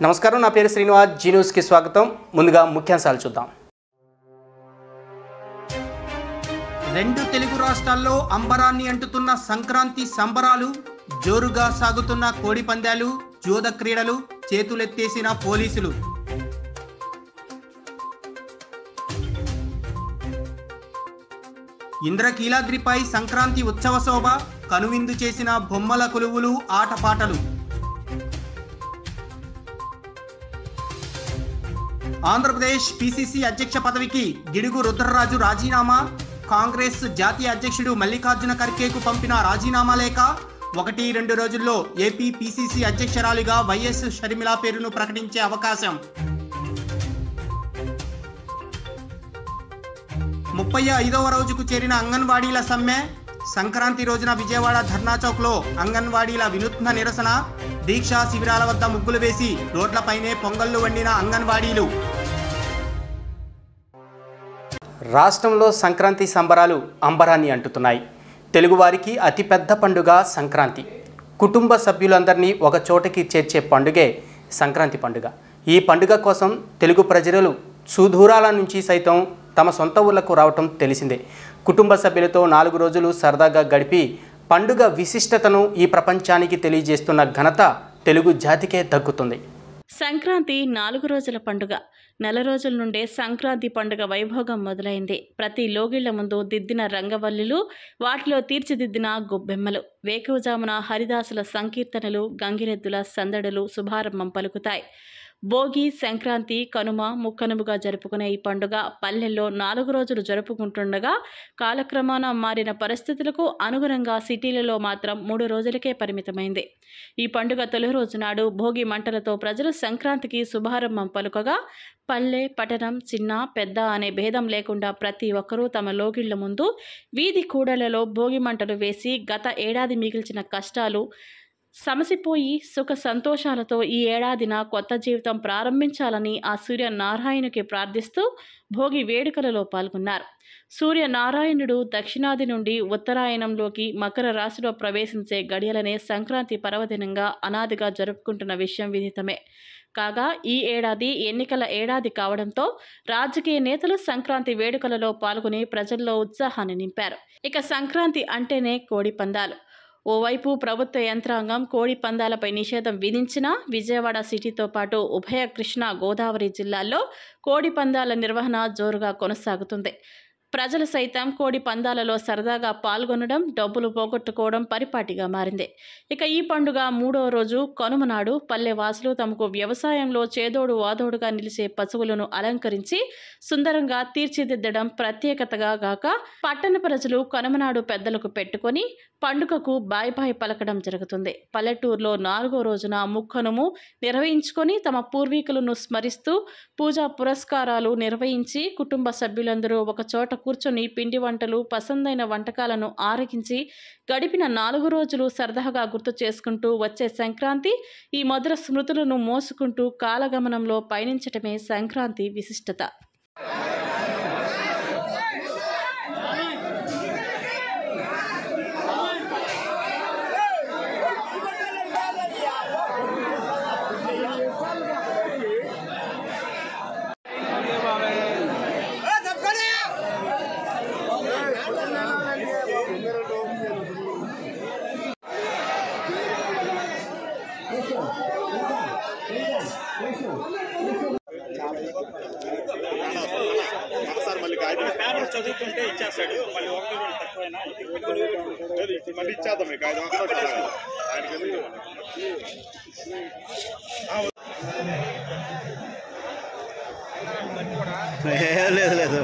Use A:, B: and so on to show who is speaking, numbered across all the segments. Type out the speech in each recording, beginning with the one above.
A: నమస్కారం, నా పేరు శ్రీనివాస్. జీ న్యూస్కి స్వాగతం. ముందుగా ముఖ్యాంశాలు చూద్దాం. రెండు తెలుగు రాష్ట్రాల్లో అంబరాన్ని అంటుతున్న సంక్రాంతి సంబరాలు, జోరుగా సాగుతున్న కోడి పందాలు, జోద క్రీడలు, చేతులెత్తేసిన పోలీసులు. ఇంద్రకీలాద్రిపై సంక్రాంతి ఉత్సవ శోభ, కనువిందు చేసిన బొమ్మల కొలువులు, ఆటపాటలు. ఆంధ్రప్రదేశ్ పిసిసి అధ్యక్ష పదవికి గిడుగు రుద్రరాజు రాజీనామా. కాంగ్రెస్ జాతీయ అధ్యక్షుడు మల్లికార్జున ఖర్గేకు పంపిన రాజీనామా లేఖ. 1-2 రోజుల్లో ఏపీ పిసిసి అధ్యక్షురాలిగా వైఎస్ షర్మిల పేరును ప్రకటించే అవకాశం. 35వ రోజుకు చేరిన అంగన్వాడీల సమ్మె. సంక్రాంతి రోజున విజయవాడ ధర్నా చౌక్లో అంగన్వాడీల వినూత్న నిరసన. దీక్షా శిబిరాల వద్ద ముగ్గులు వేసి రోడ్లపైనే పొంగళ్లు వండిన అంగన్వాడీలు. రాష్ట్రంలో సంక్రాంతి సంబరాలు అంబరాన్ని అంటుతున్నాయి. తెలుగువారికి అతిపెద్ద పండుగ సంక్రాంతి. కుటుంబ సభ్యులందరినీ ఒక చోటకి చేర్చే పండుగే సంక్రాంతి పండుగ. ఈ పండుగ కోసం తెలుగు ప్రజలు సుదూరాల నుంచి సైతం తమ సొంత ఊళ్ళకు రావటం తెలిసిందే. కుటుంబ సభ్యులతో 4 రోజులు సరదాగా గడిపి పండుగ విశిష్టతను ఈ ప్రపంచానికి తెలియజేస్తున్న ఘనత తెలుగు జాతికే దక్కుతుంది.
B: సంక్రాంతి 4 రోజుల పండుగ. నెల రోజుల నుండే సంక్రాంతి పండుగ వైభోగం మొదలైంది. ప్రతి లోగిళ్ల ముందు దిద్దిన రంగవల్లులు, వాటిలో తీర్చిదిద్దిన గొబ్బెమ్మలు, వేకువజామున హరిదాసుల సంకీర్తనలు, గంగిరెద్దుల సందడులు శుభారంభం పలుకుతాయి. భోగి, సంక్రాంతి, కనుమ ముక్కనుముగా జరుపుకునే ఈ పండుగ పల్లెల్లో 4 రోజులు జరుపుకుంటుండగా కాలక్రమాన మారిన పరిస్థితులకు అనుగుణంగా సిటీలలో మాత్రం 3 రోజులకే పరిమితమైంది. ఈ పండుగ తొలి రోజు నాడు భోగి మంటలతో ప్రజలు సంక్రాంతికి శుభారంభం పలుకగా పల్లె, పట్టణం, చిన్న, పెద్ద అనే భేదం లేకుండా ప్రతి ఒక్కరూ తమ లోగిళ్ల ముందు, వీధి కూడళ్లలో భోగి మంటలు వేసి గత ఏడాది మిగిల్చిన కష్టాలు సమసిపోయి సుఖ సంతోషాలతో ఈ ఏడాదిన కొత్త జీవితం ప్రారంభించాలని ఆ సూర్యనారాయణునికి ప్రార్థిస్తూ భోగి వేడుకలలో పాల్గొన్నారు. సూర్యనారాయణుడు దక్షిణాది నుండి ఉత్తరాయణంలోకి మకర రాశిలో ప్రవేశించే గడియలనే సంక్రాంతి పర్వదినంగా అనాదిగా జరుపుకుంటున్న విషయం విదితమే. కాగా ఈ ఏడాది ఎన్నికల ఏడాది కావడంతో రాజకీయ నేతలు సంక్రాంతి వేడుకలలో పాల్గొని ప్రజల్లో ఉత్సాహాన్ని నింపారు. ఇక సంక్రాంతి అంటేనే కోడి పందాలు. ఓవైపు ప్రభుత్వ యంత్రాంగం కోడి పందాలపై నిషేధం విధించినా విజయవాడ సిటీతో పాటు ఉభయ కృష్ణా గోదావరి జిల్లాల్లో కోడి పందాల నిర్వహణ జోరుగా కొనసాగుతుంది. ప్రజలు సైతం కోడి పందాలలో సరదాగా పాల్గొనడం, డబ్బులు పోగొట్టుకోవడం పరిపాటిగా మారింది. ఇక ఈ పండుగ 3వ రోజు కనుమ నాడు పల్లె వాసులు తమకు వ్యవసాయంలో చేదోడు వాదోడుగా నిలిచే పశువులను అలంకరించి సుందరంగా తీర్చిదిద్దడం ప్రత్యేకతగా గాక పట్టణ ప్రజలు కనుమనాడు పెద్దలకు పెట్టుకొని పండుగకు బాయ్ బాయ్ పలకడం జరుగుతుంది. పల్లెటూరులో 4వ రోజున ముక్కనుము నిర్వహించుకొని తమ పూర్వీకులను స్మరిస్తూ పూజా పురస్కారాలు నిర్వహించి కుటుంబ సభ్యులందరూ ఒకచోట కూర్చొని పిండి వంటలు, పసందైన వంటకాలను ఆరగించి గడిపిన 4 రోజులు సరదాగా గుర్తు చేసుకుంటూ వచ్చే సంక్రాంతి ఈ మధుర స్మృతులను మోసుకుంటూ కాలగమనంలో పయనించటమే సంక్రాంతి విశిష్టత.
C: చదువుతుంటే ఇచ్చేస్తాడు, మళ్ళీ 1 తక్కువైనా మళ్ళీ ఇచ్చేద్దాం. మీకు 5 లేదు.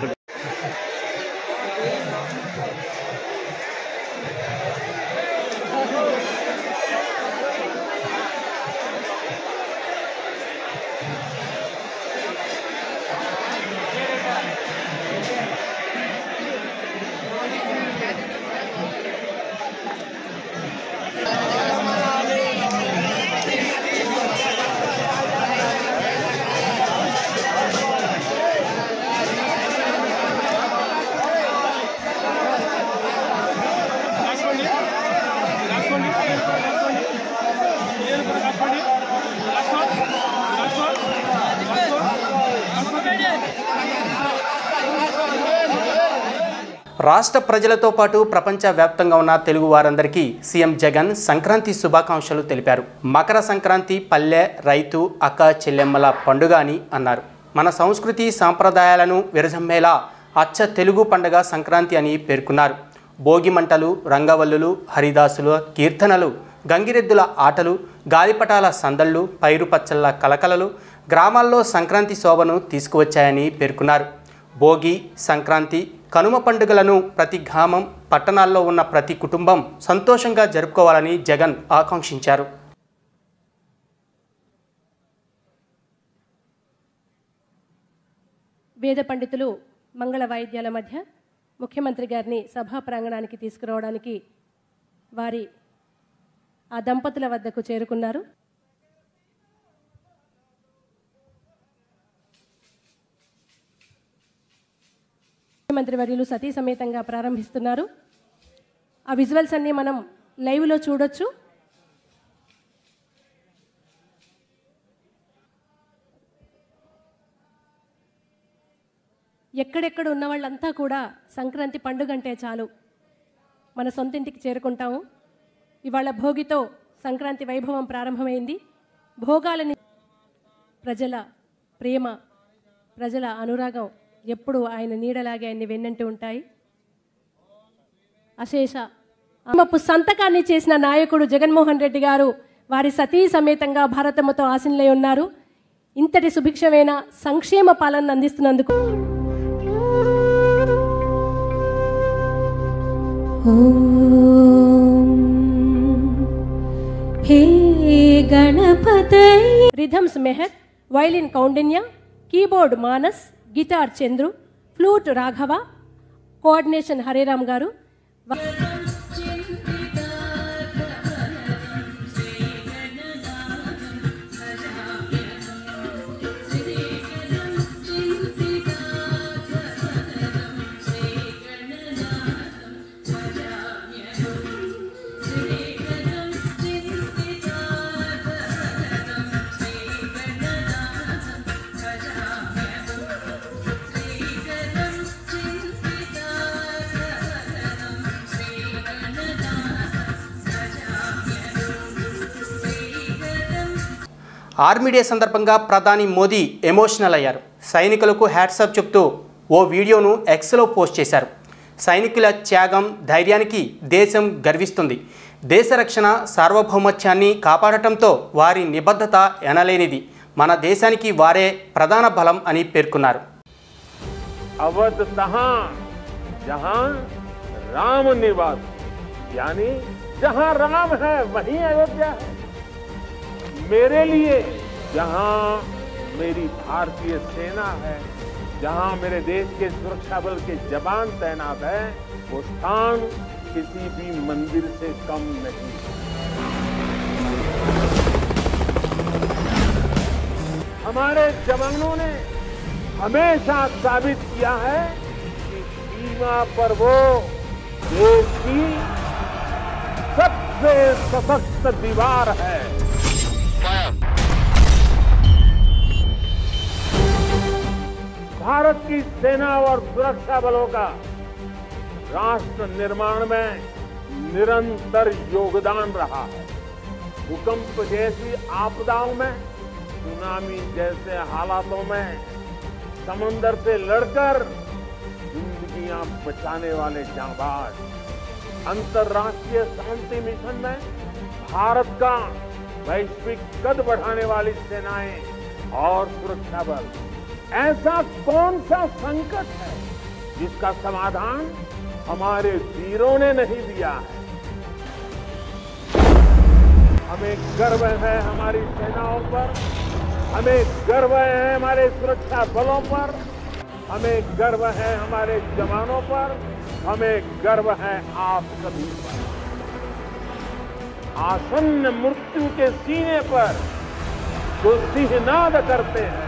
A: రాష్ట్ర ప్రజలతో పాటు ప్రపంచవ్యాప్తంగా ఉన్న తెలుగు వారందరికీ సీఎం జగన్ సంక్రాంతి శుభాకాంక్షలు తెలిపారు. మకర సంక్రాంతి పల్లె, రైతు, అక్క చెల్లెమ్మల పండుగ అని అన్నారు. మన సంస్కృతి సాంప్రదాయాలను విరజమ్మేలా అచ్చ తెలుగు పండుగ సంక్రాంతి అని పేర్కొన్నారు. భోగి మంటలు, రంగవల్లులు, హరిదాసుల కీర్తనలు, గంగిరెద్దుల ఆటలు, గాలిపటాల సందళ్ళు, పైరుపచ్చళ్ళ కలకలలు గ్రామాల్లో సంక్రాంతి శోభను తీసుకువచ్చాయని పేర్కొన్నారు. భోగి, సంక్రాంతి, కనుమ పండుగలను ప్రతి గ్రామం, పట్టణాల్లో ఉన్న ప్రతి కుటుంబం సంతోషంగా జరుపుకోవాలని జగన్ ఆకాంక్షించారు.
D: వేద పండితులు మంగళ వాయిద్యాల మధ్య ముఖ్యమంత్రి గారిని సభా ప్రాంగణానికి తీసుకురావడానికి వారి ఆ దంపతుల వద్దకు చేరుకున్నారు. ముఖ్యమంత్రి వర్యులు సతీ సమేతంగా ప్రారంభిస్తున్నారు. ఆ విజువల్స్ అన్నీ మనం లైవ్లో చూడొచ్చు. ఎక్కడెక్కడ ఉన్న వాళ్ళంతా కూడా సంక్రాంతి పండుగ అంటే చాలు మన సొంతింటికి చేరుకుంటాము. ఇవాళ భోగితో సంక్రాంతి వైభవం ప్రారంభమైంది. భోగాలని ప్రజల ప్రేమ, ప్రజల అనురాగం ఎప్పుడు ఆయన నీడలాగే ఆయన్ని వెన్నంటూ ఉంటాయి. అశేష అమ్మపు సంతకాన్ని చేసిన నాయకుడు జగన్మోహన్ రెడ్డి గారు వారి సతీ సమేతంగా భారతమ్మతో ఆశీనులై ఉన్నారు. ఇంతటి సుభిక్షమైన సంక్షేమ పాలన అందిస్తున్నందుకు
E: हे गणपतये
D: rhythms Mehar, violin Kaundinya, keyboard Manas, guitar Chandru, flute Raghav, coordination Hareram garu.
A: Army day సందర్భంగా ప్రధాని మోదీ ఎమోషనల్ అయ్యారు. సైనికులకు హ్యాట్సాప్ చెప్తూ ఓ వీడియోను ఎక్స్లో పోస్ట్ చేశారు. సైనికుల త్యాగం, ధైర్యానికి దేశం గర్విస్తుంది. దేశ రక్షణ, సార్వభౌమత్యాన్ని కాపాడటంతో వారి నిబద్ధత ఎనలేనిది. మన దేశానికి వారే ప్రధాన బలం అని పేర్కొన్నారు.
F: अवध तहां जहां राम निवास, यानी जहां राम है वहीं अयोध्या है. मेरे लिए जहां मेरी भारतीय सेना है, जहां मेरे देश के सुरक्षा बल के जवान तैनात हैं, वो स्थान किसी भी मंदिर से कम नहीं. हमारे जवानों ने हमेशा साबित किया है कि सीमा पर वो देश की सबसे सशक्त दीवार है. भारत की सेना और सुरक्षा बलों का राष्ट्र निर्माण में निरंतर योगदान रहा है. भूकंप जैसी आपदाओं में, सुनामी जैसे हालातों में समंदर से लड़कर जिंदगियां बचाने वाले जांबाज, अंतर्राष्ट्रीय शांति मिशन में भारत का वैश्विक कद बढ़ाने वाली सेनाएं और सुरक्षा बल. ऐसा कौन सा संकट है जिसका समाधान हमारे वीरों ने नहीं दिया है? हमें गर्व है हमारी सेनाओं पर, हमें गर्व है हमारे सुरक्षा बलों पर, हमें गर्व है हमारे जवानों पर, हमें गर्व है आप सभी पर. आसन्न मृत्यु के सीने पर जो सिंहनाद करते हैं,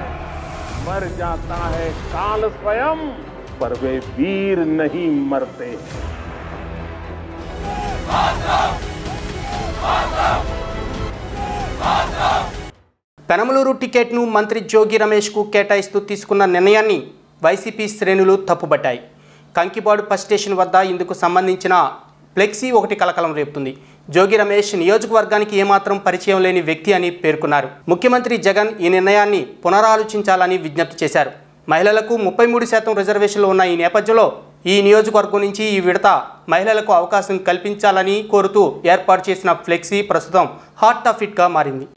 F: मर जाता है काल स्वयं, पर वे वीर नहीं मरते.
A: పెనమలూరు టికెట్ను మంత్రి జోగి రమేష్కు కేటాయిస్తూ తీసుకున్న నిర్ణయాన్ని వైసీపీ శ్రేణులు తప్పుబట్టాయి. కంకిపాడు బస్ స్టేషన్ వద్ద ఇందుకు సంబంధించిన ఫ్లెక్సీ ఒకటి కలకలం రేపుతుంది. జోగి రమేష్ నియోజకవర్గానికి ఏమాత్రం పరిచయం లేని వ్యక్తి అని పేర్కొన్నారు. ముఖ్యమంత్రి జగన్ ఈ నిర్ణయాన్ని పునరాలోచించాలని విజ్ఞప్తి చేశారు. మహిళలకు 33% రిజర్వేషన్లు ఉన్న ఈ నేపథ్యంలో ఈ నియోజకవర్గం నుంచి ఈ విడత మహిళలకు అవకాశం కల్పించాలని కోరుతూ ఏర్పాటు చేసిన ఫ్లెక్సీ ప్రస్తుతం హాట్ టాపిక్గా మారింది.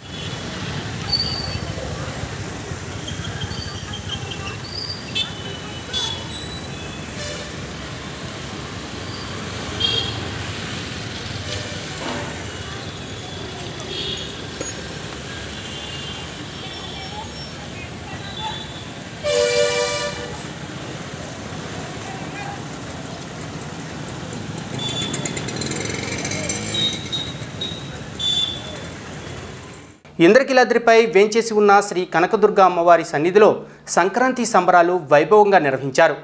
A: ఇంద్రకీలాద్రిపై వేంచేసి ఉన్న శ్రీ కనకదుర్గ అమ్మవారి సన్నిధిలో సంక్రాంతి సంబరాలు వైభవంగా నిర్వహించారు.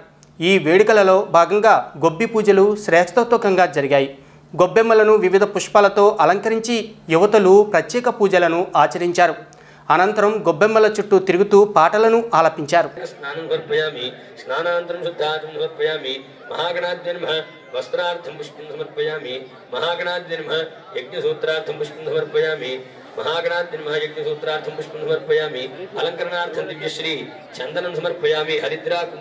A: ఈ వేడుకలలో భాగంగా గొబ్బి పూజలు శ్రేష్టోత్తకంగా జరిగాయి. గొబ్బెమ్మలను వివిధ పుష్పాలతో అలంకరించి యువతలు ప్రత్యేక పూజలను ఆచరించారు. అనంతరం గొబ్బెమ్మల చుట్టూ తిరుగుతూ పాటలను ఆలపించారు.
E: వస్త్రార్థం పుష్పం సమర్పయామి. మహాగణాద్యన్మ యజ్ఞసూత్రార్థం పుష్పం సమర్పయామి. మహాగణాద్యన్మ యజ్ఞసూత్రార్థం పుష్పం సమర్పయామి. అలంకరణార్థం దివ్యశ్రీ చందనం సమర్పయామి. హరిద్రాకు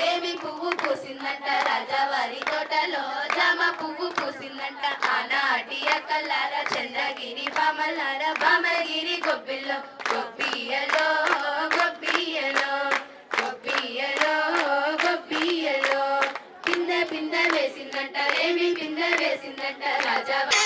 G: ఏమి పువ్వు పూసిందంట రాజావారి తోటలో జామ పువ్వు పూసిందంట ఆనాటి అక్కలార చంద్రగిరి బామలార బామగిరి గొబ్బిల్లో గొబ్బియలో గొబ్బియలో గొబ్బియలో గొబ్బియలో పింద పింద వేసిందంట ఏమి పింద వేసిందంట రాజావారి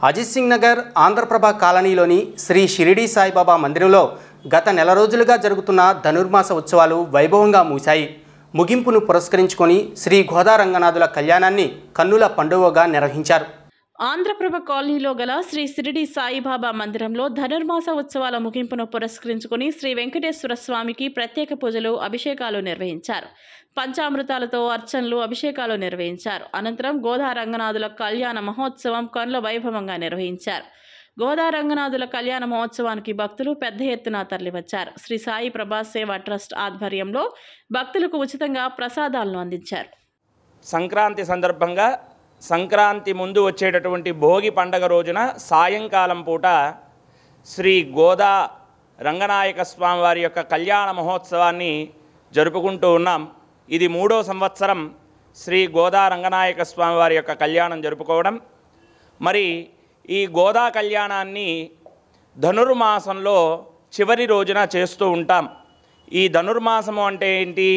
A: అజిత్ సింగ్ నగర్ ఆంధ్రప్రభ కాలనీలోని శ్రీ షిరిడి సాయిబాబా మందిరంలో గత నెల రోజులుగా జరుగుతున్న ధనుర్మాస ఉత్సవాలు వైభవంగా ముగిశాయి. ముగింపును పురస్కరించుకొని శ్రీ గోదా రంగనాథుల కళ్యాణాన్ని కన్నుల పండుగగా నిర్వహించారు.
B: ఆంధ్రప్రభ కాలనీలో గల శ్రీ షిరిడి సాయిబాబా మందిరంలో ధనుర్మాస ఉత్సవాల ముగింపును పురస్కరించుకుని శ్రీ వెంకటేశ్వర స్వామికి ప్రత్యేక పూజలు అభిషేకాలు నిర్వహించారు. పంచామృతాలతో అర్చనలు అభిషేకాలు నిర్వహించారు. అనంతరం గోదా రంగనాథుల కళ్యాణ మహోత్సవం కన్నుల వైభవంగా నిర్వహించారు. గోదా రంగనాథుల కళ్యాణ మహోత్సవానికి భక్తులు పెద్ద ఎత్తున తరలివచ్చారు. శ్రీ సాయి ప్రభా సేవా ట్రస్ట్ ఆధ్వర్యంలో భక్తులకు ఉచితంగా ప్రసాదాలను అందించారు.
H: సంక్రాంతి సందర్భంగా సంక్రాంతి ముందు వచ్చేటటువంటి భోగి పండగ రోజున సాయంకాలం పూట శ్రీ గోదా రంగనాయక స్వామి వారి యొక్క కళ్యాణ మహోత్సవాన్ని జరుపుకుంటూ ఉన్నాం. ఇది 3వ సంవత్సరం శ్రీ గోదా రంగనాయక స్వామి వారి యొక్క కళ్యాణం జరుపుకోవడం. మరి ఈ గోదా కళ్యాణాన్ని ధనుర్మాసంలో చివరి రోజున చేస్తూ ఉంటాం. ఈ ధనుర్మాసము అంటే ఏంటి?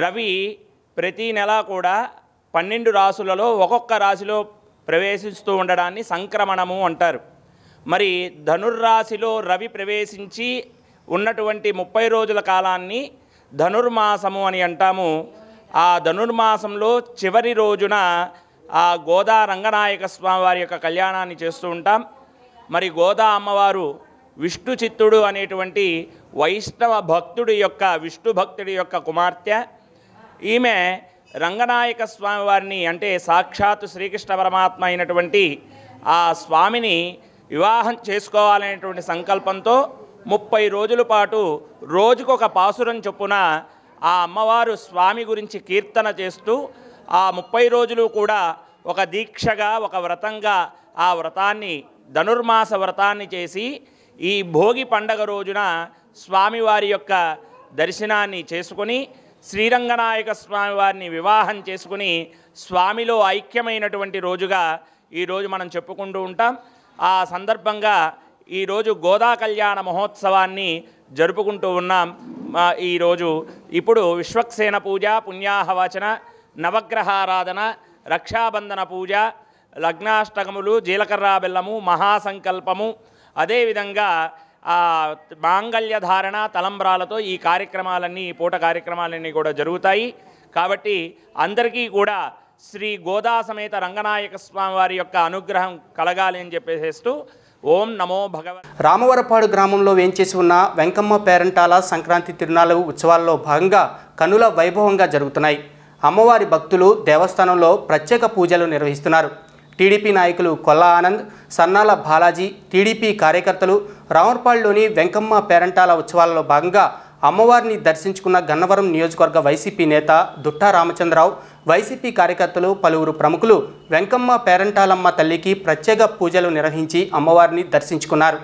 H: రవి ప్రతి నెల కూడా 12 రాశులలో ఒక్కొక్క రాశిలో ప్రవేశిస్తూ ఉండడాన్ని సంక్రమణము అంటారు. మరి ధనుర్రాశిలో రవి ప్రవేశించి ఉన్నటువంటి 30 రోజుల కాలాన్ని ధనుర్మాసము అని అంటాము. ఆ ధనుర్మాసంలో చివరి రోజున ఆ గోదా రంగనాయక స్వామి వారి యొక్క కళ్యాణాన్ని చేస్తూ ఉంటాం. మరి గోదా అమ్మవారు విష్ణు చిత్తుడు అనేటువంటి వైష్ణవ భక్తుడి యొక్క విష్ణు భక్తుడి యొక్క కుమార్తె. ఈమె రంగనాయక స్వామి వారిని అంటే సాక్షాత్తు శ్రీకృష్ణ పరమాత్మ అయినటువంటి ఆ స్వామిని వివాహం చేసుకోవాలనేటువంటి సంకల్పంతో 30 రోజుల పాటు రోజుకొక పాసురం చొప్పున ఆ అమ్మవారు స్వామి గురించి కీర్తన చేస్తూ ఆ 30 రోజులు కూడా ఒక దీక్షగా ఒక వ్రతంగా ఆ వ్రతాన్ని ధనుర్మాస వ్రతాన్ని చేసి ఈ భోగి పండగ రోజున స్వామివారి యొక్క దర్శనాన్ని చేసుకొని శ్రీరంగనాయక స్వామి వారిని వివాహం చేసుకుని స్వామిలో ఐక్యమైనటువంటి రోజుగా ఈరోజు మనం చెప్పుకుంటూ ఉంటాం. ఆ సందర్భంగా ఈరోజు గోదా కళ్యాణ మహోత్సవాన్ని జరుపుకుంటూ ఉన్నాం. ఈరోజు ఇప్పుడు విశ్వక్సేన పూజ, పుణ్యాహవచన, నవగ్రహారాధన, రక్షాబంధన పూజ, లగ్నాష్టకములు, జీలకర్ర బెల్లము, మహాసంకల్పము, అదేవిధంగా మాంగళ్యధారణ, తలంబ్రాలతో ఈ కార్యక్రమాలన్నీ, ఈ పూట కార్యక్రమాలన్నీ కూడా జరుగుతాయి. కాబట్టి అందరికీ కూడా శ్రీ గోదా సమేత రంగనాయక స్వామి వారి యొక్క అనుగ్రహం కలగాలి అని చెప్పేసేస్తూ ఓం నమో భగవత్.
A: రామవరపాడు గ్రామంలో వేంచేసి ఉన్న వెంకమ్మ పేరంటాల సంక్రాంతి తిరునాళ్ళు ఉత్సవాల్లో భాగంగా కనుల వైభవంగా జరుగుతున్నాయి. అమ్మవారి భక్తులు దేవస్థానంలో ప్రత్యేక పూజలు నిర్వహిస్తున్నారు. టీడీపీ నాయకులు కొల్లా ఆనంద్, సన్నాల బాలాజీ, టీడీపీ కార్యకర్తలు రామవరపాడులోని వెంకమ్మ పేరంటాల ఉత్సవాలలో భాగంగా అమ్మవారిని దర్శించుకున్న గన్నవరం నియోజకవర్గ వైసీపీ నేత దుట్టా రామచంద్రరావు, వైసీపీ కార్యకర్తలు, పలువురు ప్రముఖులు వెంకమ్మ పేరంటాలమ్మ తల్లికి ప్రత్యేక పూజలు నిర్వహించి అమ్మవారిని దర్శించుకున్నారు.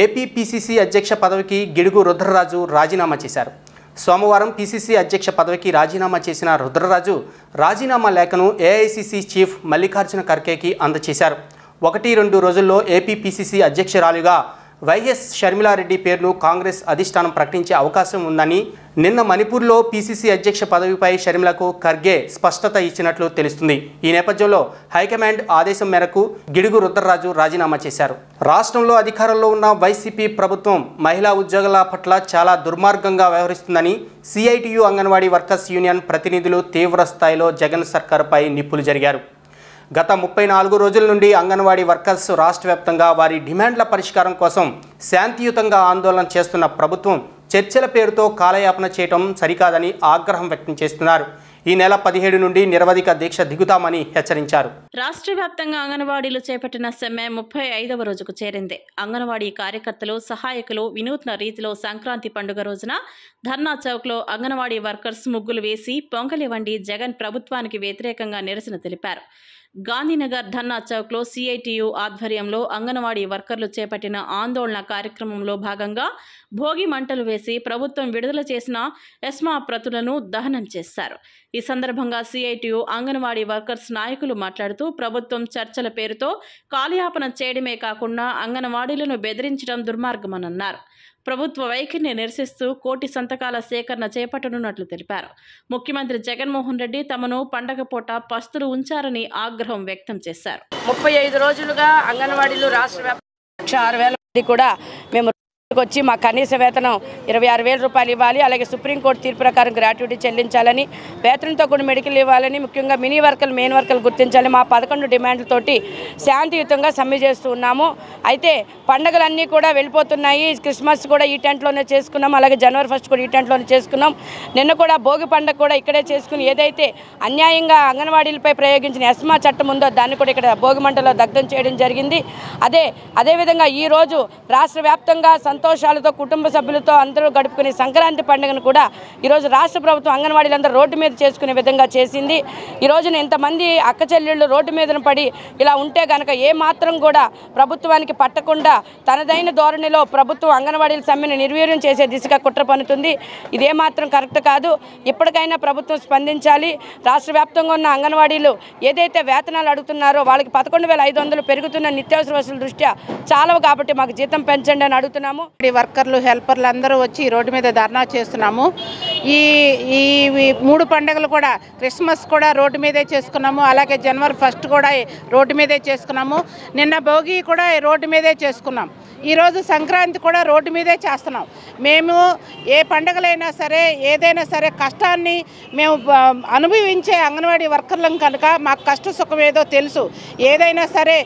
A: ఏపీ పీసీసీ అధ్యక్ష పదవికి గిడుగు రుద్రరాజు రాజీనామా చేశారు. సోమవారం పీసీసీ అధ్యక్ష పదవికి రాజీనామా చేసిన రుద్రరాజు రాజీనామా లేఖను ఏఐసీసీ చీఫ్ మల్లికార్జున ఖర్గేకి అందజేశారు. 1-2 రోజుల్లో ఏపీ పీసీసీ అధ్యక్షురాలుగా వైఎస్ షర్మిలారెడ్డి పేరును కాంగ్రెస్ అధిష్టానం ప్రకటించే అవకాశం ఉందని నిన్న మణిపూర్లో పీసీసీ అధ్యక్ష పదవిపై షర్మిలకు ఖర్గే స్పష్టత ఇచ్చినట్లు తెలుస్తుంది. ఈ నేపథ్యంలో హైకమాండ్ ఆదేశం మేరకు గిడుగు రుద్రరాజు రాజీనామా చేశారు. రాష్ట్రంలో అధికారంలో ఉన్న వైసీపీ ప్రభుత్వం మహిళా ఉద్యోగుల పట్ల చాలా దుర్మార్గంగా వ్యవహరిస్తుందని సిఐటియు అంగన్వాడీ వర్కర్స్ యూనియన్ ప్రతినిధులు తీవ్ర స్థాయిలో జగన్ సర్కారుపై నిప్పులు జరిగారు. గత 34 రోజుల నుండి అంగన్వాడీ వర్కర్స్ రాష్ట్ర వ్యాప్తంగా వారి డిమాండ్ల పరిష్కారం కోసం శాంతియుతంగా ఆందోళన చేస్తున్న ప్రభుత్వం చర్చల పేరుతో కాలయాపన చేయడం సరికాదని ఆగ్రహం వ్యక్తం చేస్తున్నారు. ఈ నెల 17 నుండి నిరవధిక దీక్ష దిగుతామని హెచ్చరించారు.
B: రాష్ట్ర వ్యాప్తంగా అంగన్వాడీలు చేపట్టిన సమ్మె 35వ రోజుకు చేరింది. అంగన్వాడీ కార్యకర్తలు, సహాయకులు వినూత్న రీతిలో సంక్రాంతి పండుగ రోజున ధర్నా చౌక్లో అంగన్వాడీ వర్కర్స్ ముగ్గులు వేసి పొంగలి వండి జగన్ ప్రభుత్వానికి వ్యతిరేకంగా నిరసన తెలిపారు. గాంధీనగర్ ధర్నా చౌక్లో సిఐటియు ఆధ్వర్యంలో అంగన్వాడీ వర్కర్లు చేపట్టిన ఆందోళన కార్యక్రమంలో భాగంగా భోగి మంటలు వేసి ప్రభుత్వం విడుదల చేసిన ఎస్మా ప్రతులను దహనం చేశారు. ఈ సందర్భంగా సిఐటియు అంగన్వాడీ వర్కర్స్ నాయకులు మాట్లాడుతూ ప్రభుత్వం చర్చల పేరుతో కాలయాపన చేయడమే కాకుండా అంగన్వాడీలను బెదిరించడం దుర్మార్గమన్నారు. ప్రభుత్వ వైఖరిని నిరసిస్తూ 1 కోటి సంతకాల సేకరణ చేపట్టనున్నట్లు తెలిపారు. ముఖ్యమంత్రి జగన్మోహన్ రెడ్డి తమను పండగ పూట పస్తులు ఉంచారని ఆగ్రహం వ్యక్తం చేశారు.
I: 35 రోజులుగా అంగన్వాడీలు రాష్ట్ర వ్యాప్తంగా 6,000 మంది కూడా మేము వచ్చి మా కనీస వేతనం 26,000 రూపాయలు ఇవ్వాలి, అలాగే సుప్రీంకోర్టు తీర్పు ప్రకారం గ్రాట్యుటీ చెల్లించాలని, వేతనంతో కూడా మెడికల్ ఇవ్వాలని, ముఖ్యంగా మినీ వర్కర్లు, మెయిన్ వర్కర్లు గుర్తించాలి, మా 11 డిమాండ్లతోటి శాంతియుతంగా సమ్మె చేస్తూ ఉన్నాము. అయితే పండుగలన్నీ కూడా వెళ్ళిపోతున్నాయి. క్రిస్మస్ కూడా ఈ టెంట్లోనే చేసుకున్నాం, అలాగే జనవరి 1 కూడా ఈ టెంట్లోనే చేసుకున్నాం. నిన్న కూడా భోగి పండుగ కూడా ఇక్కడే చేసుకుని ఏదైతే అన్యాయంగా అంగన్వాడీలపై ప్రయోగించిన ఎస్మా చట్టం ఉందో దాన్ని కూడా ఇక్కడ భోగి మంటలో దగ్ధం చేయడం జరిగింది. అదేవిధంగా ఈరోజు రాష్ట్ర వ్యాప్తంగా సంతోషాలతో కుటుంబ సభ్యులతో అందరూ గడుపుకునే సంక్రాంతి పండుగను కూడా ఈరోజు రాష్ట్ర ప్రభుత్వం అంగన్వాడీలందరూ రోడ్డు మీద చేసుకునే విధంగా చేసింది. ఈ రోజున ఇంతమంది అక్క చెల్లెళ్ళు రోడ్డు మీదన పడి ఇలా ఉంటే కనుక ఏమాత్రం కూడా ప్రభుత్వానికి పట్టకుండా తనదైన ధోరణిలో ప్రభుత్వం అంగన్వాడీల సమ్మెను నిర్వీర్యం చేసే దిశగా కుట్ర పన్నుతుంది. ఇదేమాత్రం కరెక్ట్ కాదు. ఇప్పటికైనా ప్రభుత్వం స్పందించాలి. రాష్ట్ర వ్యాప్తంగా ఉన్న అంగన్వాడీలు ఏదైతే వేతనాలు అడుగుతున్నారో వాళ్ళకి 11,500 పెరుగుతున్న నిత్యావసర వసూలు దృష్ట్యా చాలవు కాబట్టి మాకు జీతం పెంచండి అని అడుగుతున్నాము.
J: వర్కర్లు, హెల్పర్లు అందరూ వచ్చి రోడ్డు మీద ధర్నా చేస్తున్నాము. ఈ 3 పండుగలు కూడా, క్రిస్మస్ కూడా రోడ్డు మీదే చేసుకున్నాము, అలాగే జనవరి 1 కూడా రోడ్డు మీదే చేసుకున్నాము, నిన్న భోగి కూడా రోడ్డు మీదే చేసుకున్నాం, ఈరోజు సంక్రాంతి కూడా రోడ్డు మీదే చేస్తున్నాం. మేము ఏ పండుగలైనా సరే, ఏదైనా సరే కష్టాన్ని మేము అనుభవించే అంగన్వాడీ వర్కర్లం కనుక మాకు కష్ట సుఖం ఏదో తెలుసు. ఏదైనా సరే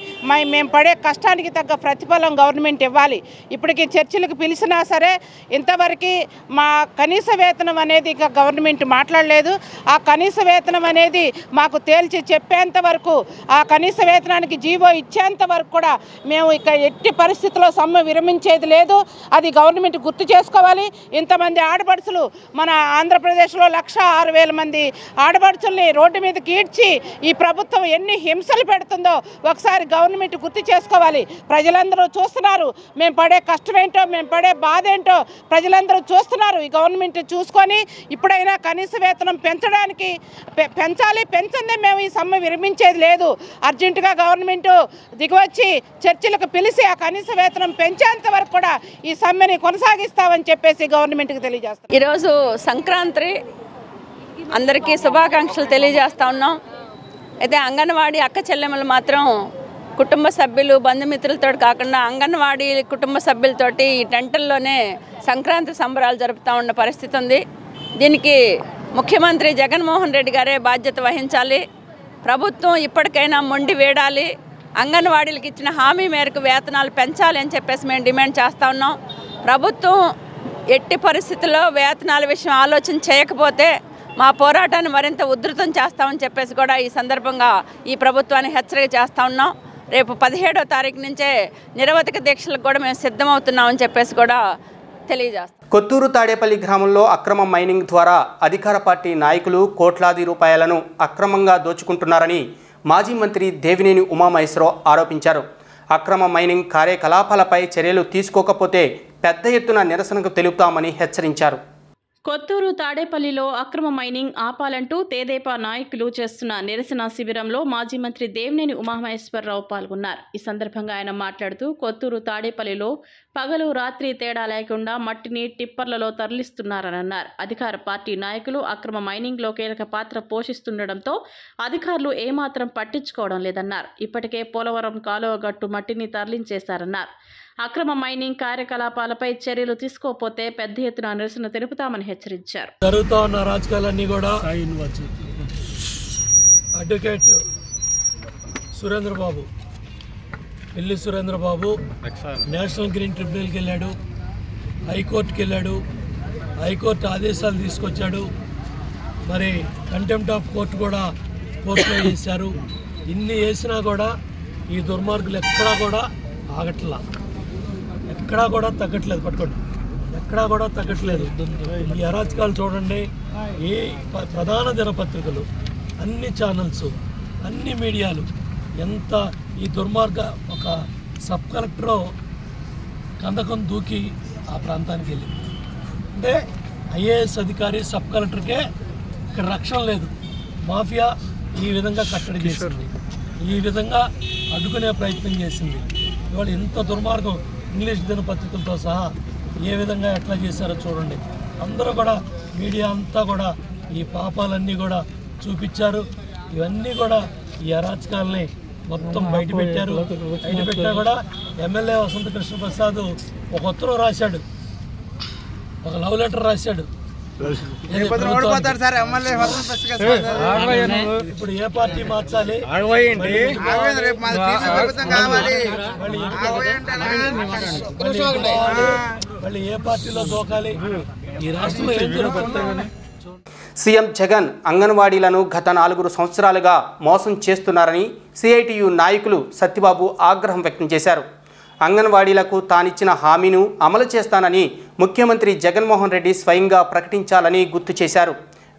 J: మేము పడే కష్టానికి తగ్గ ప్రతిఫలం గవర్నమెంట్ ఇవ్వాలి. ఇప్పటికీ చర్చలకు పిలిచినా సరే ఇంతవరకు మా కనీస వేతనం అనేది ఇక గవర్నమెంట్ మాట్లాడలేదు. ఆ కనీస వేతనం అనేది మాకు తేల్చి చెప్పేంత వరకు, ఆ కనీస వేతనానికి జీవో ఇచ్చేంత వరకు కూడా మేము ఇక ఎట్టి పరిస్థితుల్లో సమ్మె విరమించేది లేదు. అది గవర్నమెంట్ గుర్తు చేసుకోవాలి. ఇంతమంది ఆడపడుచులు మన ఆంధ్రప్రదేశ్లో 1,06,000 మంది ఆడపడుచుల్ని రోడ్డు మీదకి ఈడ్చి ఈ ప్రభుత్వం ఎన్ని హింసలు పెడుతుందో ఒకసారి గవర్నమెంట్ గుర్తు చేసుకోవాలి. ప్రజలందరూ చూస్తున్నారు, మేము పడే కష్టం ఏంటో, మేము పడే బాధ ఏంటో ప్రజలందరూ చూస్తున్నారు. ఈ గవర్నమెంట్ చూసుకొని ఇప్పుడైనా కనీస వేతనం పెంచడానికి పెంచాలి. పెంచిందే మేము ఈ సమ్మె విరమించేది లేదు. అర్జెంటుగా గవర్నమెంట్ దిగివచ్చి చర్చలకు పిలిచి ఆ కనీస వేతనం పెంచేంత వరకు కూడా ఈ సమ్మెని కొనసాగిస్తామని చెప్పేసి గవర్నమెంట్కి తెలియజేస్తాం.
K: ఈరోజు సంక్రాంతి అందరికీ శుభాకాంక్షలు తెలియజేస్తా ఉన్నాం. అయితే అంగన్వాడీ అక్క చెల్లెమ్మలు మాత్రం కుటుంబ సభ్యులు బంధుమిత్రులతో కాకుండా అంగన్వాడీ కుటుంబ సభ్యులతోటి ఈ టెంటల్లోనే సంక్రాంతి సంబరాలు జరుపుతూ ఉన్న పరిస్థితి ఉంది. దీనికి ముఖ్యమంత్రి జగన్మోహన్ రెడ్డి గారే బాధ్యత వహించాలి. ప్రభుత్వం ఇప్పటికైనా మొండి వేడాలి. అంగన్వాడీలకు ఇచ్చిన హామీ మేరకు వేతనాలు పెంచాలి అని చెప్పేసి మేము డిమాండ్ చేస్తూ ఉన్నాం. ప్రభుత్వం ఎట్టి పరిస్థితుల్లో వేతనాల విషయం ఆలోచన చేయకపోతే మా పోరాటాన్ని మరింత ఉధృతం చేస్తామని చెప్పేసి కూడా ఈ సందర్భంగా ఈ ప్రభుత్వాన్ని హెచ్చరిక చేస్తూ ఉన్నాం. రేపు 17వ తారీఖు నుంచే నిరవధిక దీక్షలకు కూడా మేము సిద్ధమవుతున్నామని చెప్పేసి కూడా తెలియజేస్తాం.
A: కొత్తూరు తాడేపల్లి గ్రామంలో అక్రమ మైనింగ్ ద్వారా అధికార పార్టీ నాయకులు కోట్లాది రూపాయలను అక్రమంగా దోచుకుంటున్నారని మాజీ మంత్రి దేవినేని ఉమామహేశ్వరరావు ఆరోపించారు. అక్రమ మైనింగ్ కార్యకలాపాలపై చర్యలు తీసుకోకపోతే పెద్ద ఎత్తున నిరసనకు తెలుపుతామని హెచ్చరించారు.
B: కొత్తూరు తాడేపల్లిలో అక్రమ మైనింగ్ ఆపాలంటూ తెదేపా నాయకులు చేస్తున్న నిరసన శిబిరంలో మాజీ మంత్రి దేవినేని ఉమామహేశ్వరరావు పాల్గొన్నారు. ఈ సందర్భంగా ఆయన మాట్లాడుతూ కొత్తూరు తాడేపల్లిలో పగలు రాత్రి తేడా లేకుండా మట్టిని టిప్పర్లలో తరలిస్తున్నారని అన్నారు. అధికార పార్టీ నాయకులు అక్రమ మైనింగ్లో కీలక పాత్ర పోషిస్తుండటంతో అధికారులు ఏమాత్రం పట్టించుకోవడం లేదన్నారు. ఇప్పటికే పోలవరం కాలువ గట్టు మట్టిని తరలించేశారన్నారు. అక్రమ మైనింగ్ కార్యకలాపాలపై చర్యలు తీసుకోకపోతే పెద్ద ఎత్తున నిరసన తెలుపుతామని హెచ్చరించారు.
L: జరుగుతూ ఉన్న రాజకీయాలన్నీ కూడా అడ్వకేట్ సురేంద్రబాబు, పిల్లి సురేంద్రబాబు నేషనల్ గ్రీన్ ట్రిబ్యునల్కి వెళ్ళాడు, హైకోర్టుకి వెళ్ళాడు, హైకోర్టు ఆదేశాలు తీసుకొచ్చాడు. మరి కంటెంప్ట్ ఆఫ్ కోర్టు కూడా కోర్టులో వేశారు. ఇన్ని వేసినా కూడా ఈ దుర్మార్గులు ఎక్కడా కూడా ఆగట్లా, ఎక్కడా కూడా తగ్గట్లేదు. పట్టుకోండి, ఎక్కడా కూడా తగ్గట్లేదు. ఈ అరాచకాలు చూడండి. ఏ ప్రధాన దినపత్రికలు, అన్ని ఛానల్స్, అన్ని మీడియాలు ఎంత ఈ దుర్మార్గ ఒక సబ్ కలెక్టరో కందకం దూకి ఆ ప్రాంతానికి వెళ్ళింది. అంటే ఐఏఎస్ అధికారి సబ్ కలెక్టర్కే ఇక్కడ రక్షణ లేదు. మాఫియా ఈ విధంగా కట్టడి చేసింది, ఈ విధంగా అడ్డుకునే ప్రయత్నం చేసింది. ఇవాళ ఎంత దుర్మార్గం ఇంగ్లీష్ దినపత్రికలతో సహా ఏ విధంగా ఎట్లా చేశారో చూడండి. అందరూ కూడా మీడియా అంతా కూడా ఈ పాపాలన్నీ కూడా చూపించారు. ఇవన్నీ కూడా ఈ అరాచకాలని మొత్తం బయటపెట్టారు. బయటపెట్టా కూడా ఎమ్మెల్యే వసంత కృష్ణ ప్రసాద్ ఒక ఉత్తరం రాశాడు, ఒక లవ్ లెటర్ రాశాడు. ఇప్పుడు ఏ పార్టీ మార్చాలి, మళ్ళీ ఏ పార్టీలో దూకాలి, ఈ రాష్ట్రంలో ఏం జరుగుతుంది?
A: సీఎం జగన్ అంగన్వాడీలను గత 4 సంవత్సరాలుగా మోసం చేస్తున్నారని సిఐటియు నాయకులు సత్యబాబు ఆగ్రహం వ్యక్తం చేశారు. అంగన్వాడీలకు తానిచ్చిన హామీను అమలు చేస్తానని ముఖ్యమంత్రి జగన్మోహన్ రెడ్డి స్వయంగా ప్రకటించాలని గుర్తు చేశారు.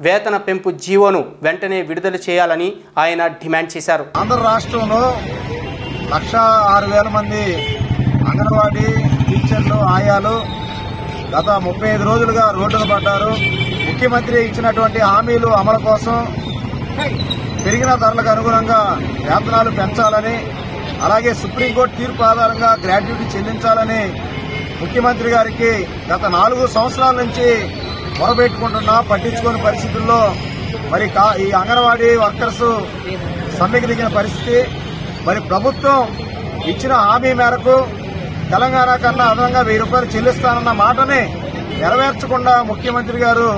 A: వేతన పెంపు జీవోను వెంటనే విడుదల చేయాలని ఆయన డిమాండ్ చేశారు.
M: ఆంధ్ర రాష్ట్రంలో 1,06,000 మంది అంగన్వాడీ టీచర్లు, ఆయాలు గత 35 రోజులుగా రోడ్డున పడ్డారు. ముఖ్యమంత్రి ఇచ్చినటువంటి హామీలు అమలు కోసం పెరిగిన ధరలకు అనుగుణంగా వేతనాలు పెంచాలని, అలాగే సుప్రీంకోర్టు తీర్పు ఆధారంగా గ్రాట్యుటీ చెల్లించాలని ముఖ్యమంత్రి గారికి గత 4 సంవత్సరాల నుంచి మొరబెట్టుకుంటున్నా పట్టించుకోని పరిస్థితుల్లో మరి ఈ అంగన్వాడీ వర్కర్స్ సమ్మెకి దిగిన పరిస్థితి. మరి ప్రభుత్వం ఇచ్చిన హామీ మేరకు తెలంగాణ కన్నా అదనంగా 1000 రూపాయలు చెల్లిస్తానన్న మాటని నెరవేర్చకుండా ముఖ్యమంత్రి గారు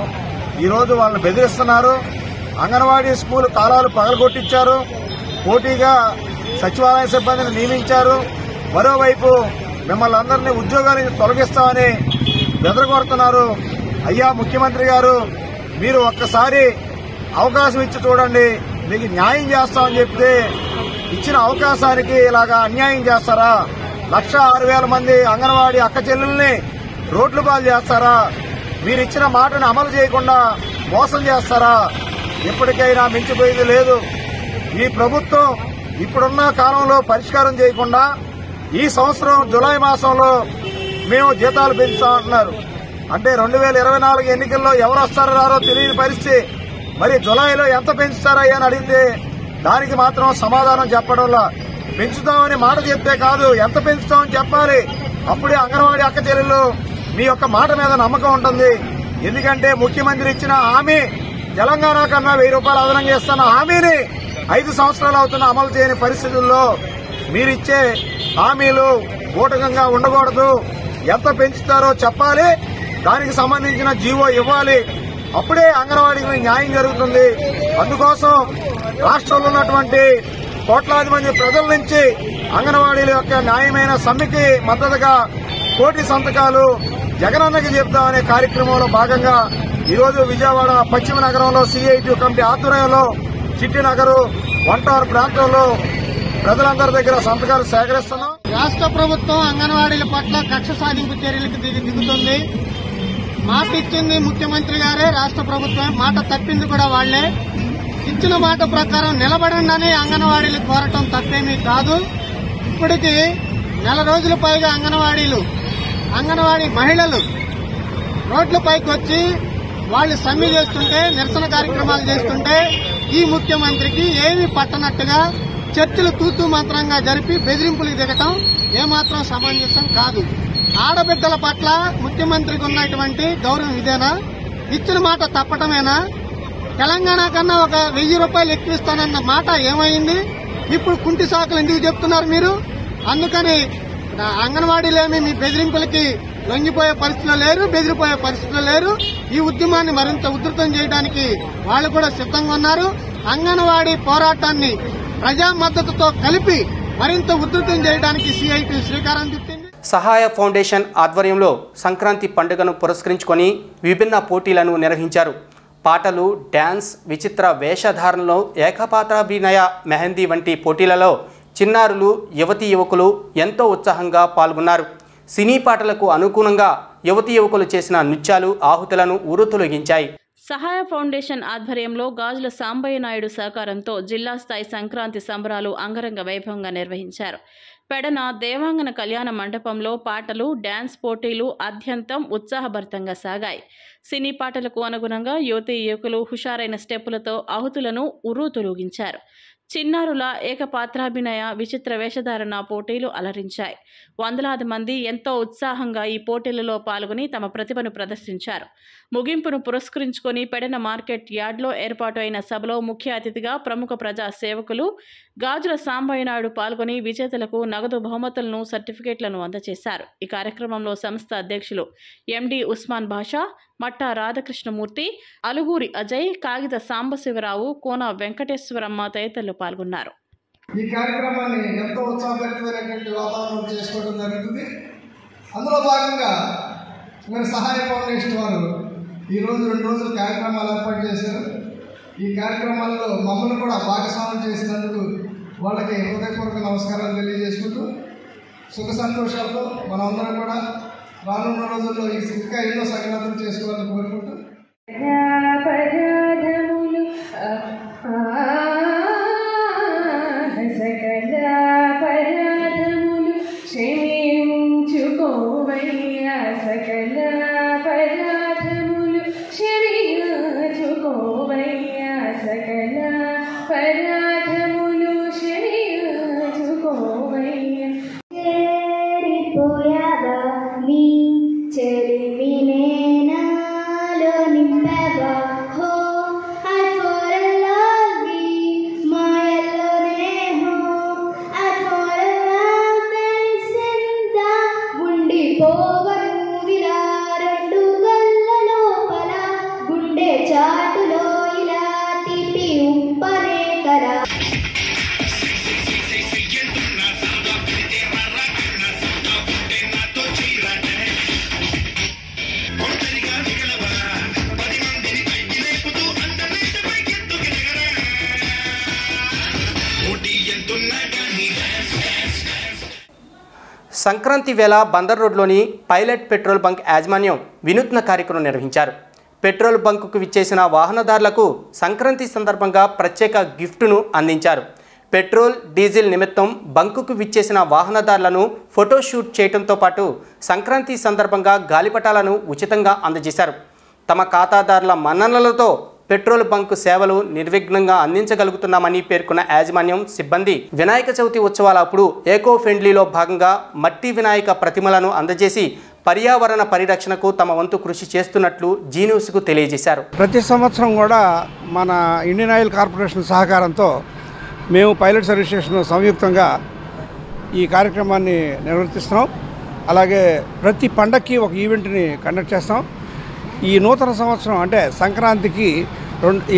M: ఈరోజు వాళ్ళని బెదిరిస్తున్నారు. అంగన్వాడీ స్కూల్ తాళాలు పగలగొట్టించారు, పోటీగా సచివాలయ సిబ్బందిని నియమించారు. మరోవైపు మిమ్మల్ని అందరినీ ఉద్యోగాల నుంచి తొలగిస్తామని బెదరగొడుతున్నారు. అయ్యా ముఖ్యమంత్రి గారు, మీరు ఒక్కసారి అవకాశం ఇచ్చి చూడండి, మీకు న్యాయం చేస్తామని చెప్తే ఇచ్చిన అవకాశానికి ఇలాగా అన్యాయం చేస్తారా? 1,06,000 మంది అంగన్వాడీ అక్క చెల్లెల్ని రోడ్లు పాలు చేస్తారా? మీరు ఇచ్చిన మాటను అమలు చేయకుండా మోసం చేస్తారా? ఇప్పటికైనా మించిపోయేది లేదు. ఈ ప్రభుత్వం ఇప్పుడున్న కాలంలో పరిష్కారం చేయకుండా ఈ సంవత్సరం జులై మాసంలో మేము జీతాలు పెంచుతామంటున్నారు. అంటే 2024 ఎన్నికల్లో ఎవరు వస్తారో రారో తెలియని పరిస్థితి. మరి జులైలో ఎంత పెంచుతారయ్యా అని అడిగితే దానికి మాత్రం సమాధానం చెప్పడంలో పెంచుతామని మాట చెప్తే కాదు, ఎంత పెంచుతామని చెప్పాలి. అప్పుడే అంగన్వాడీ అక్క చెల్లెళ్ళు మీ యొక్క మాట మీద నమ్మకం ఉంటుంది. ఎందుకంటే ముఖ్యమంత్రి ఇచ్చిన హామీ తెలంగాణ కన్నా 1000 రూపాయలు అదనంగా ఇస్తున్న హామీని 5 సంవత్సరాలు అవుతున్న అమలు చేయని పరిస్థితుల్లో మీరిచ్చే హామీలు బూటకంగా ఉండకూడదు. ఎంత పెంచుతారో చెప్పాలి, దానికి సంబంధించిన జీవో ఇవ్వాలి. అప్పుడే అంగన్వాడీకి న్యాయం జరుగుతుంది. అందుకోసం రాష్ట్రంలో ఉన్నటువంటి కోట్లాది మంది ప్రజల నుంచి అంగన్వాడీల యొక్క న్యాయమైన సమ్మెకి మద్దతుగా 1,000,000 సంతకాలు జగనన్నకి చెప్తామనే కార్యక్రమంలో భాగంగా ఈరోజు విజయవాడ పశ్చిమ నగరంలో సిఐటి కమిటీ ఆధ్వర్యంలో చిట్టినగరు వంటారు ప్రాంతంలో ప్రజలందరి దగ్గర సంతకాలు సేకరిస్తున్నాం.
N: రాష్ట్ర ప్రభుత్వం అంగన్వాడీల పట్ల కక్ష సాధింపు చర్యలకు దిగుతుంది. మాట ఇచ్చింది ముఖ్యమంత్రి గారే, రాష్ట్ర ప్రభుత్వం మాట తప్పింది కూడా వాళ్లే. ఇచ్చిన మాట ప్రకారం నిలబడండి అంగన్వాడీలు కోరటం తప్పేమీ కాదు. ఇప్పటికీ 4 రోజుల పైగా అంగన్వాడీ మహిళలు రోడ్లపైకి వచ్చి వాళ్ళు సమ్మె చేస్తుంటే, నిరసన కార్యక్రమాలు చేస్తుంటే ఈ ముఖ్యమంత్రికి ఏమీ పట్టనట్టుగా చర్చలు తూతూ మంత్రంగా జరిపి బెదిరింపులకు దిగటం ఏమాత్రం సమంజసం కాదు. ఆడబిడ్డల పట్ల ముఖ్యమంత్రికి ఉన్నటువంటి గౌరవం ఇదేనా? ఇచ్చిన మాట తప్పటమేనా? తెలంగాణ కన్నా ఒక 1000 రూపాయలు ఎక్కువిస్తానన్న మాట ఏమైంది? ఇప్పుడు కుంటి సాకులు ఎందుకు చెప్తున్నారు మీరు? అందుకని అంగన్వాడీలేమి మీ బెదిరింపులకి లొంగిపోయే పరిస్థితిలో లేరు, బెదిరిపోయే పరిస్థితిలో లేరు. ఈ ఉద్యమాన్ని మరింత ఉధృతం చేయడానికి వాళ్ళు కూడా సిద్ధంగా ఉన్నారు. అంగన్వాడీ పోరాటాన్ని ప్రజా మద్దతుతో కలిపి మరింత ఉధృతం చేయడానికి సిఐటి శ్రీకారం చుట్టింది.
A: సహాయ ఫౌండేషన్ ఆధ్వర్యంలో సంక్రాంతి పండుగను పురస్కరించుకొని విభిన్న పోటీలను నిర్వహించారు. పాటలు, డ్యాన్స్, విచిత్ర వేషధారణలో ఏకపాత్రాభినయ, మెహందీ వంటి పోటీలలో చిన్నారులు, యువతీ యువకులు ఎంతో ఉత్సాహంగా పాల్గొన్నారు. సినీ పాటలకు అనుగుణంగా యువతీ యువకులు చేసిన నృత్యాలు ఆహుతులను ఉరుతొలగించాయి.
B: సహాయ ఫౌండేషన్ ఆధ్వర్యంలో గాజుల సాంబయ్య నాయుడు సహకారంతో జిల్లా స్థాయి సంక్రాంతి సంబరాలు అంగరంగ వైభవంగా నిర్వహించారు. పెడన దేవాంగన కళ్యాణ మండపంలో పాటలు, డ్యాన్స్ పోటీలు అత్యంతం ఉత్సాహభరితంగా సాగాయి. సినీ పాటలకు అనుగుణంగా యువతీ యువకులు హుషారైన స్టెప్పులతో ఆహుతులను ఉర్రూతొలగించారు. చిన్నారుల ఏకపాత్రాభినయ, విచిత్ర వేషధారణ పోటీలు అలరించాయి. వందలాది మంది ఎంతో ఉత్సాహంగా ఈ పోటీలలో పాల్గొని తమ ప్రతిభను ప్రదర్శించారు. ముగింపును పురస్కరించుకొని పెడన మార్కెట్ యార్డ్లో ఏర్పాటు అయిన సభలో ముఖ్య అతిథిగా ప్రముఖ ప్రజా సేవకులు గాజుల సాంబయ్య నాయుడు పాల్గొని విజేతలకు నగదు బహుమతులను, సర్టిఫికేట్లను అందజేశారు. ఈ కార్యక్రమంలో సంస్థ అధ్యక్షులు ఎండి ఉస్మాన్ బాషా, మట్టా రాధాకృష్ణమూర్తి, అలుగూరి అజయ్, కాగిత సాంబశివరావు, కోన వెంకటేశ్వరమ్మ తదితరులు పాల్గొన్నారు.
O: ఈ కార్యక్రమాన్ని ఎంతో ఉత్సాహభరితమైనటువంటి వాతావరణం చేసుకోవడం జరుగుతుంది. అందులో భాగంగా మన సహాయ ఫౌండేషన్ వారు ఈరోజు 2 రోజులు కార్యక్రమాలు ఏర్పాటు చేశారు. ఈ కార్యక్రమాల్లో మమ్మల్ని కూడా భాగస్వామ్యం చేసినందుకు వాళ్ళకి హృదయపూర్వక నమస్కారాలు తెలియజేసుకుంటూ సుఖ సంతోషాలతో మనమందరం కూడా రానున్న రోజుల్లో ఇంకా ఎన్నో సంఘటనలు చేసుకోవాలని కోరుకుంటూ
P: చాటులో ఇలా తిప్పి
A: సంక్రాంతి వేళ బందర్ రోడ్లోని పైలట్ పెట్రోల్ బంక్ యాజమాన్యం వినూత్న కార్యక్రమం నిర్వహించారు. పెట్రోల్ బంకుకు విచ్చేసిన వాహనదారులకు సంక్రాంతి సందర్భంగా ప్రత్యేక గిఫ్టును అందించారు. పెట్రోల్ డీజిల్ నిమిత్తం బంకుకు విచ్చేసిన వాహనదారులను ఫోటోషూట్ చేయడంతో పాటు సంక్రాంతి సందర్భంగా గాలిపటాలను ఉచితంగా అందజేశారు. తమ ఖాతాదారుల మన్ననలతో పెట్రోల్ బంకు సేవలు నిర్విఘ్నంగా అందించగలుగుతున్నామని పేర్కొన్న యాజమాన్యం సిబ్బంది వినాయక చవితి ఉత్సవాలప్పుడు ఏకో ఫ్రెండ్లీలో భాగంగా మట్టి వినాయక ప్రతిమలను అందజేసి పర్యావరణ పరిరక్షణకు తమ వంతు కృషి చేస్తున్నట్లు జీ న్యూస్కు తెలియజేశారు.
P: ప్రతి సంవత్సరం కూడా మన ఇండియన్ ఆయిల్ కార్పొరేషన్ సహకారంతో మేము పైలట్ సర్వీస్ స్టేషన్ సంయుక్తంగా ఈ కార్యక్రమాన్ని నిర్వర్తిస్తున్నాం. అలాగే ప్రతి పండక్కి ఒక ఈవెంట్ని కండక్ట్ చేస్తాం. ఈ నూతన సంవత్సరం అంటే సంక్రాంతికి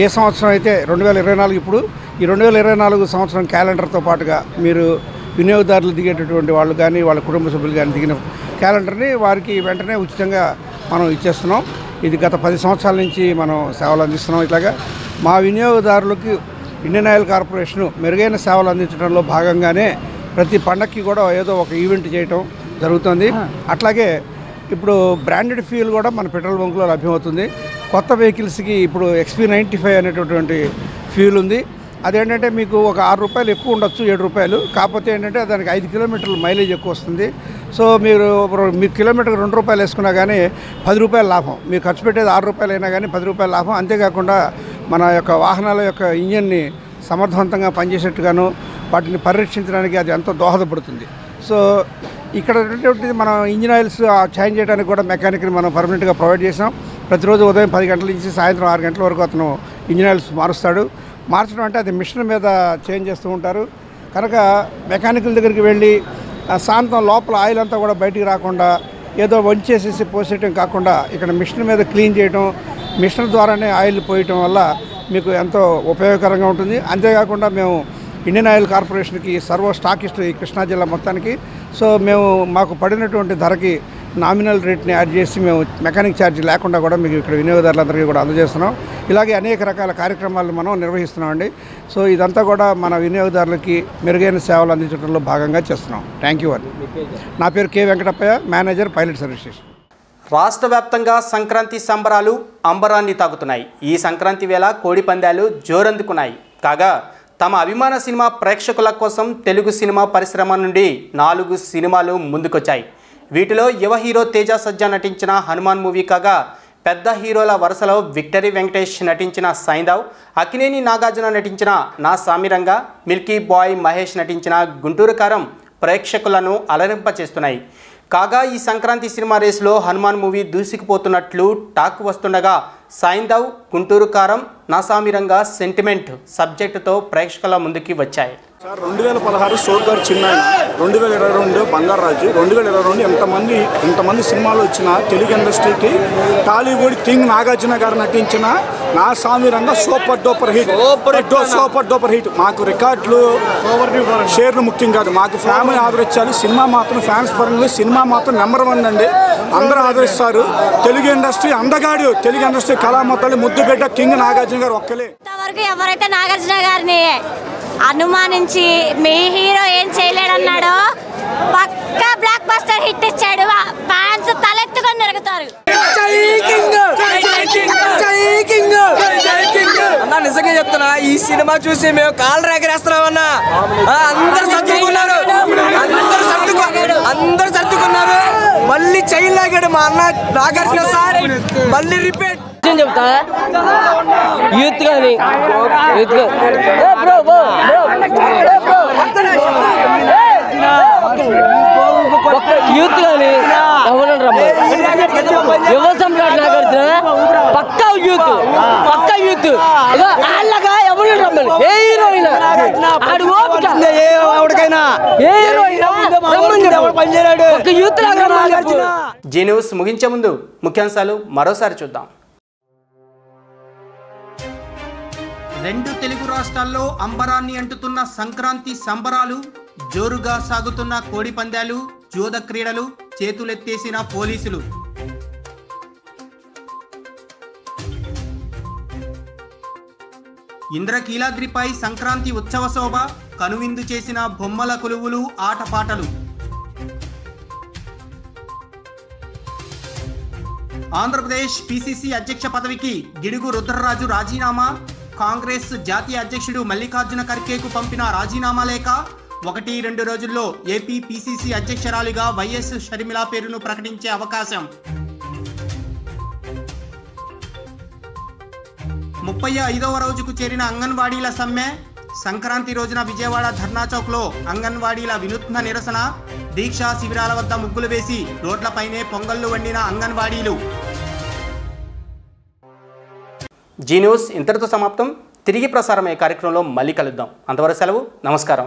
P: ఏ సంవత్సరం అయితే 2024 ఇప్పుడు ఈ 2024 సంవత్సరం క్యాలెండర్తో పాటుగా మీరు వినియోగదారులు దిగేటటువంటి వాళ్ళు కానీ వాళ్ళ కుటుంబ సభ్యులు కానీ దిగిన క్యాలెండర్ని వారికి వెంటనే ఉచితంగా మనం ఇచ్చేస్తున్నాం. ఇది గత 10 సంవత్సరాల నుంచి మనం సేవలు అందిస్తున్నాం. ఇట్లాగా మా వినియోగదారులకు ఇండియన్ ఆయిల్ కార్పొరేషన్ మెరుగైన సేవలు అందించడంలో భాగంగానే ప్రతి పండక్కి కూడా ఏదో ఒక ఈవెంట్ చేయటం జరుగుతుంది. అట్లాగే ఇప్పుడు బ్రాండెడ్ ఫ్యూయల్ కూడా మన పెట్రోల్ బంకులో లభ్యమవుతుంది. కొత్త వెహికల్స్కి ఇప్పుడు XP95 అనేటటువంటి ఫ్యూయల్ ఉంది. అదేంటంటే మీకు ఒక ₹6 ఎక్కువ ఉండొచ్చు, ₹7. కాకపోతే ఏంటంటే దానికి 5 కిలోమీటర్ల మైలేజ్ ఎక్కువ వస్తుంది. సో మీరు కిలోమీటర్కి ₹2 వేసుకున్నా కానీ ₹10 లాభం. మీరు ఖర్చు పెట్టేది ₹6 అయినా కానీ ₹10 లాభం. అంతేకాకుండా మన యొక్క వాహనాల యొక్క ఇంజన్ని సమర్థవంతంగా పనిచేసేట్టుగాను వాటిని పరిరక్షించడానికి అది ఎంతో దోహదపడుతుంది. సో ఇక్కడ ఉన్నటువంటి మనం ఇంజిన్ ఆయిల్స్ చేంజ్ చేయడానికి కూడా మెకానిక్ని మనం పర్మనెంట్గా ప్రొవైడ్ చేసాం. ప్రతిరోజు ఉదయం 10 గంటల నుంచి సాయంత్రం 6 గంటల వరకు అతను ఇంజిన్ ఆయిల్స్ మారుస్తాడు. మార్చడం అంటే అది మిషన్ మీద చేంజ్ చేస్తూ ఉంటారు కనుక మెకానికల్ దగ్గరికి వెళ్ళి సాయంత్రం లోపల ఆయిల్ అంతా కూడా బయటికి రాకుండా ఏదో వంచేసేసి పోసేయటం కాకుండా ఇక్కడ మిషన్ మీద క్లీన్ చేయటం, మిషన్ ద్వారానే ఆయిల్ పోయటం వల్ల మీకు ఎంతో ఉపయోగకరంగా ఉంటుంది. అంతేకాకుండా మేము ఇండియన్ ఆయిల్ కార్పొరేషన్కి సర్వ స్టాకిస్ట్ ఈ కృష్ణా జిల్లా మొత్తానికి. సో మేము మాకు పడినటువంటి ధరకి నామినల్ రేట్ని యాడ్ చేసి మేము మెకానిక్ ఛార్జ్ లేకుండా కూడా మీకు ఇక్కడ వినియోగదారులందరికీ కూడా అందజేస్తున్నాం. ఇలాగే అనేక రకాల కార్యక్రమాలు మనం నిర్వహిస్తున్నామండి. సో ఇదంతా కూడా మన వినియోగదారులకి మెరుగైన సేవలు అందించడంలో భాగంగా చేస్తున్నాం. థ్యాంక్ యూ అండి. నా పేరు K Venkatappaiah, manager pilot service station.
A: రాష్ట్ర వ్యాప్తంగా సంక్రాంతి సంబరాలు అంబరాన్ని తాకుతున్నాయి. ఈ సంక్రాంతి వేళ కోడి పందాలు జోరందుకున్నాయి. కాగా తమ అభిమాన సినిమా ప్రేక్షకుల కోసం తెలుగు సినిమా పరిశ్రమ నుండి 4 సినిమాలు ముందుకొచ్చాయి. వీటిలో యువ హీరో తేజ సజ్జా నటించిన హనుమాన్ మూవీ కాగా పెద్ద హీరోల వరుసలో విక్టరీ వెంకటేష్ నటించిన సైందావ్, అక్కినేని నాగార్జున నటించిన నా సామిరంగా, మిల్కీ బాయ్ మహేష్ నటించిన గుంటూరు కారం ప్రేక్షకులను అలరింపచేస్తున్నాయి. కాగా ఈ సంక్రాంతి సినిమా రేసులో హనుమాన్ మూవీ దూసుకుపోతున్నట్లు టాక్ వస్తుండగా సైందావ్, గుంటూరు కారం, నాసామిరంగా సెంటిమెంట్ సబ్జెక్టుతో ప్రేక్షకుల ముందుకి వచ్చాయి.
Q: 2016 సోర్గారు చిన్న, 2022 బంగారాజు, 2022 ఎంతమంది సినిమాలు వచ్చిన తెలుగు ఇండస్ట్రీకి టాలీవుడ్ కింగ్ నాగార్జున గారు నటించిన నా సామిరంగా సూపర్ డూపర్ హిట్. మాకు రికార్డులు షేర్లు ముఖ్యం కాదు, మాకు ఫ్యామిలీ ఆదరించాలి. సినిమా మాత్రం ఫ్యాన్స్ పరంగా సినిమా మాత్రం నెంబర్ 1 అండి. అందరూ ఆదరిస్తారు. తెలుగు ఇండస్ట్రీ అందగాడు, తెలుగు ఇండస్ట్రీ కళామతలు ముద్దు బిడ్డ కింగ్ నాగార్జున గారు ఒక్కలే.
R: ఇంతవరకు ఎవరైతే నాగార్జున గారిని అనుమానించి మీ హీరో ఏం చేయలేడన్నాడో పక్కా బ్లాక్ బస్టర్ హిట్ ఇచ్చాడు. ఫ్యాన్స్ తలెత్తుకొని తిరుగుతారు.
S: అన్నా నిజంగా చెప్తున్నా, ఈ సినిమా చూసి మేము కాళ్ళు ఎగరేస్తున్నామన్నా. అందరు సర్దుకున్నారు. మళ్ళీ చైన్ లాగాడు మా అన్న నాగార్జున సార్. మళ్ళీ రిపీట్ చెప్తా యూత్ కానీ యూత్ కానీ యువ సంరాట్ నాగార్జున పక్కా యూత్ వాళ్ళగా ఎవరు రమ్మని ఏ హీరో అయినా ఎవరికైనా ఏ హీరో అయినా ఒక యూత్ లాగా నాగార్జున.
A: జీ న్యూస్ ముగించే ముందు ముఖ్యాంశాలు మరోసారి చూద్దాం. 2 తెలుగు రాష్ట్రాల్లో అంబరాన్ని అంటుతున్న సంక్రాంతి సంబరాలు, జోరుగా సాగుతున్న కోడి పందాలు, జోద క్రీడలు, చేతులెత్తేసిన పోలీసులు. ఇంద్రకీలాద్రిపై సంక్రాంతి ఉత్సవ శోభ, కనువిందు చేసిన బొమ్మల కొలువులు, ఆటపాటలు. ఆంధ్రప్రదేశ్ పిసిసి అధ్యక్ష పదవికి గిడుగు రుద్రరాజు రాజీనామా. కాంగ్రెస్ జాతీయ అధ్యక్షుడు మల్లికార్జున ఖర్గేకు పంపిన రాజీనామా లేఖ. 1-2 రోజుల్లో ఏపీ పిసిసి అధ్యక్షురాలిగా వైఎస్ షర్మిల పేరును ప్రకటించే అవకాశం. 35వ రోజుకు చేరిన అంగన్వాడీల సమ్మె. సంక్రాంతి రోజున విజయవాడ ధర్నా చౌక్లో అంగన్వాడీల వినూత్న నిరసన. దీక్షా శిబిరాల వద్ద ముగ్గులు వేసి రోడ్లపైనే పొంగళ్లు వండిన అంగన్వాడీలు. జీ న్యూస్ ఇంతటితో సమాప్తం. తిరిగి ప్రసారమయ్యే కార్యక్రమంలో మళ్ళీ కలుద్దాం. అంతవరకు సెలవు. నమస్కారం.